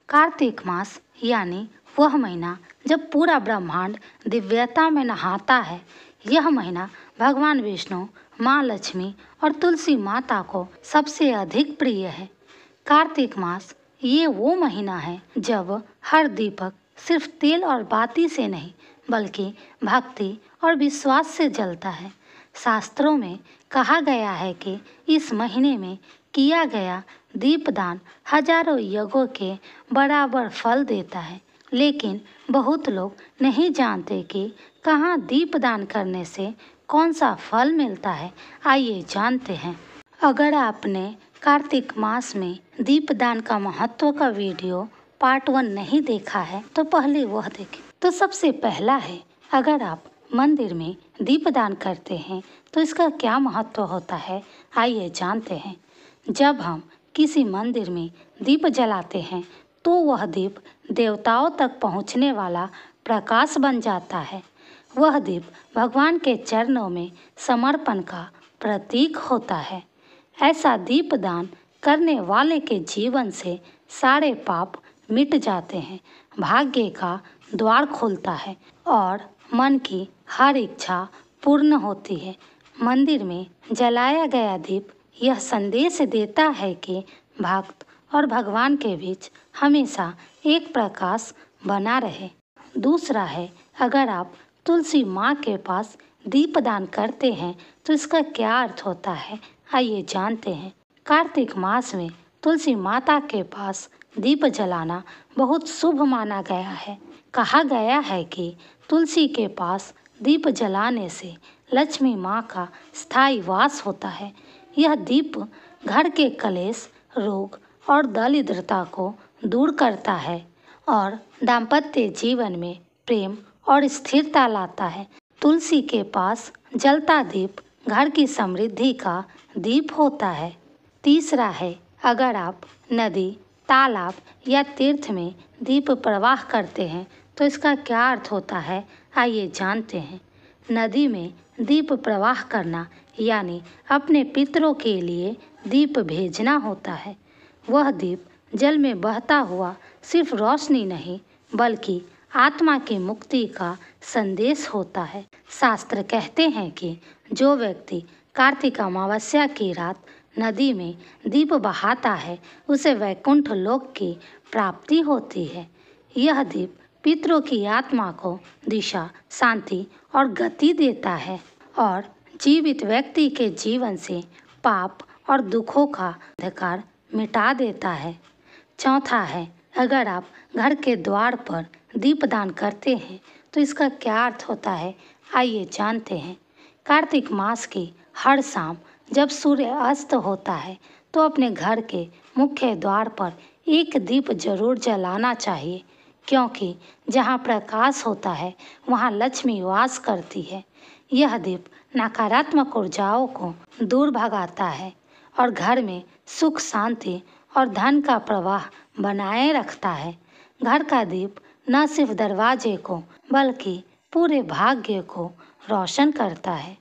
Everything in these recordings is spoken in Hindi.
कार्तिक मास यानी वह महीना जब पूरा ब्रह्मांड दिव्यता में नहाता है। यह महीना भगवान विष्णु, माँ लक्ष्मी और तुलसी माता को सबसे अधिक प्रिय है। कार्तिक मास ये वो महीना है जब हर दीपक सिर्फ तेल और बाती से नहीं बल्कि भक्ति और विश्वास से जलता है। शास्त्रों में कहा गया है कि इस महीने में किया गया दीपदान हजारों यज्ञों के बराबर फल देता है। लेकिन बहुत लोग नहीं जानते कि कहाँ दीपदान करने से कौन सा फल मिलता है। आइए जानते हैं। अगर आपने कार्तिक मास में दीपदान का महत्व का वीडियो पार्ट 1 नहीं देखा है तो पहले वह देखें। तो सबसे पहला है, अगर आप मंदिर में दीपदान करते हैं तो इसका क्या महत्व होता है, आइए जानते हैं। जब हम किसी मंदिर में दीप जलाते हैं तो वह दीप देवताओं तक पहुंचने वाला प्रकाश बन जाता है। वह दीप भगवान के चरणों में समर्पण का प्रतीक होता है। ऐसा दीपदान करने वाले के जीवन से सारे पाप मिट जाते हैं, भाग्य का द्वार खुलता है और मन की हर इच्छा पूर्ण होती है। मंदिर में जलाया गया दीप यह संदेश देता है कि भक्त और भगवान के बीच हमेशा एक प्रकाश बना रहे। दूसरा है, अगर आप तुलसी माँ के पास दीपदान करते हैं तो इसका क्या अर्थ होता है, आइए जानते हैं। कार्तिक मास में तुलसी माता के पास दीप जलाना बहुत शुभ माना गया है। कहा गया है कि तुलसी के पास दीप जलाने से लक्ष्मी माँ का स्थायी वास होता है। यह दीप घर के कलेश, रोग और दरिद्रता को दूर करता है और दाम्पत्य जीवन में प्रेम और स्थिरता लाता है। तुलसी के पास जलता दीप घर की समृद्धि का दीप होता है। तीसरा है, अगर आप नदी, तालाब या तीर्थ में दीप प्रवाह करते हैं तो इसका क्या अर्थ होता है, आइए जानते हैं। नदी में दीप प्रवाह करना यानी अपने पितरों के लिए दीप भेजना होता है। वह दीप जल में बहता हुआ सिर्फ रोशनी नहीं बल्कि आत्मा की मुक्ति का संदेश होता है। शास्त्र कहते हैं कि जो व्यक्ति कार्तिक अमावस्या की रात नदी में दीप बहाता है उसे वैकुंठ लोक की प्राप्ति होती है। यह दीप पितरों की आत्मा को दिशा, शांति और गति देता है और जीवित व्यक्ति के जीवन से पाप और दुखों का अंधकार मिटा देता है। चौथा है, अगर आप घर के द्वार पर दीपदान करते हैं तो इसका क्या अर्थ होता है, आइए जानते हैं। कार्तिक मास की हर शाम जब सूर्य अस्त होता है तो अपने घर के मुख्य द्वार पर एक दीप जरूर जलाना चाहिए, क्योंकि जहाँ प्रकाश होता है वहाँ लक्ष्मी वास करती है। यह दीप नकारात्मक ऊर्जाओं को दूर भगाता है और घर में सुख, शांति और धन का प्रवाह बनाए रखता है। घर का दीप न सिर्फ दरवाजे को बल्कि पूरे भाग्य को रोशन करता है।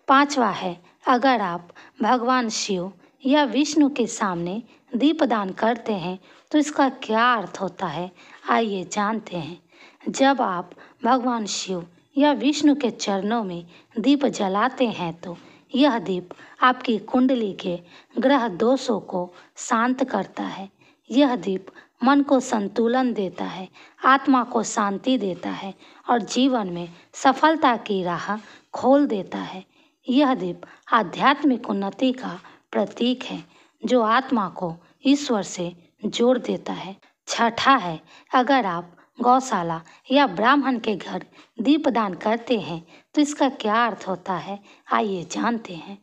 पांचवा है, अगर आप भगवान शिव या विष्णु के सामने दीपदान करते हैं तो इसका क्या अर्थ होता है, आइए जानते हैं। जब आप भगवान शिव या विष्णु के चरणों में दीप जलाते हैं तो यह दीप आपकी कुंडली के ग्रह दोषों को शांत करता है। यह दीप मन को संतुलन देता है, आत्मा को शांति देता है और जीवन में सफलता की राह खोल देता है। यह दीप आध्यात्मिक उन्नति का प्रतीक है जो आत्मा को ईश्वर से जोड़ देता है। छठा है, अगर आप गौशाला या ब्राह्मण के घर दीपदान करते हैं तो इसका क्या अर्थ होता है, आइए जानते हैं।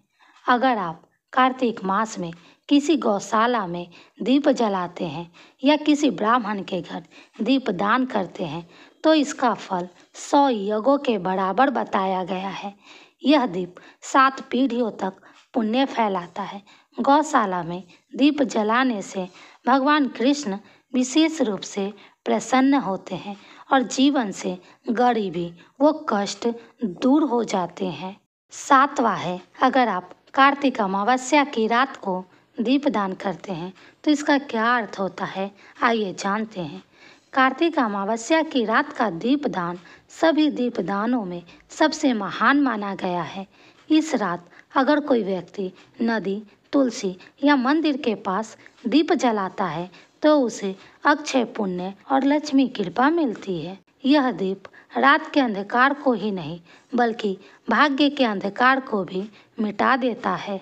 अगर आप कार्तिक मास में किसी गौशाला में दीप जलाते हैं या किसी ब्राह्मण के घर दीपदान करते हैं तो इसका फल 100 यज्ञों के बराबर बताया गया है। यह दीप 7 पीढ़ियों तक पुण्य फैलाता है। गौशाला में दीप जलाने से भगवान कृष्ण विशेष रूप से प्रसन्न होते हैं और जीवन से गरीबी व कष्ट दूर हो जाते हैं। सातवां है, अगर आप कार्तिक अमावस्या की रात को दीपदान करते हैं तो इसका क्या अर्थ होता है, आइए जानते हैं। कार्तिक अमावस्या की रात का दीपदान सभी दीपदानों में सबसे महान माना गया है। इस रात अगर कोई व्यक्ति नदी, तुलसी या मंदिर के पास दीप जलाता है तो उसे अक्षय पुण्य और लक्ष्मी कृपा मिलती है। यह दीप रात के अंधकार को ही नहीं बल्कि भाग्य के अंधकार को भी मिटा देता है।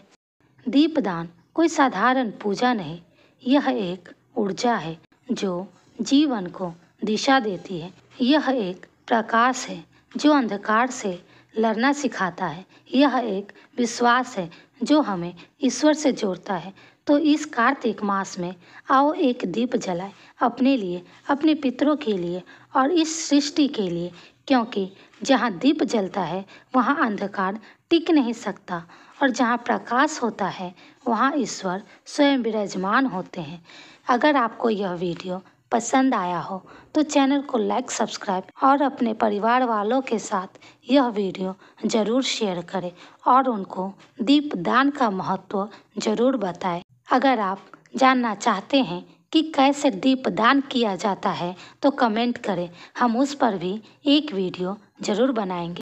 दीपदान कोई साधारण पूजा नहीं, यह एक ऊर्जा है जो जीवन को दिशा देती है। यह एक प्रकाश है जो अंधकार से लड़ना सिखाता है। यह एक विश्वास है जो हमें ईश्वर से जोड़ता है। तो इस कार्तिक मास में आओ एक दीप जलाएं, अपने लिए, अपने पितरों के लिए और इस सृष्टि के लिए, क्योंकि जहाँ दीप जलता है वहाँ अंधकार टिक नहीं सकता और जहाँ प्रकाश होता है वहाँ ईश्वर स्वयं विराजमान होते हैं। अगर आपको यह वीडियो पसंद आया हो तो चैनल को लाइक, सब्सक्राइब और अपने परिवार वालों के साथ यह वीडियो ज़रूर शेयर करें और उनको दीपदान का महत्व ज़रूर बताएं। अगर आप जानना चाहते हैं कि कैसे दीपदान किया जाता है तो कमेंट करें, हम उस पर भी एक वीडियो ज़रूर बनाएंगे।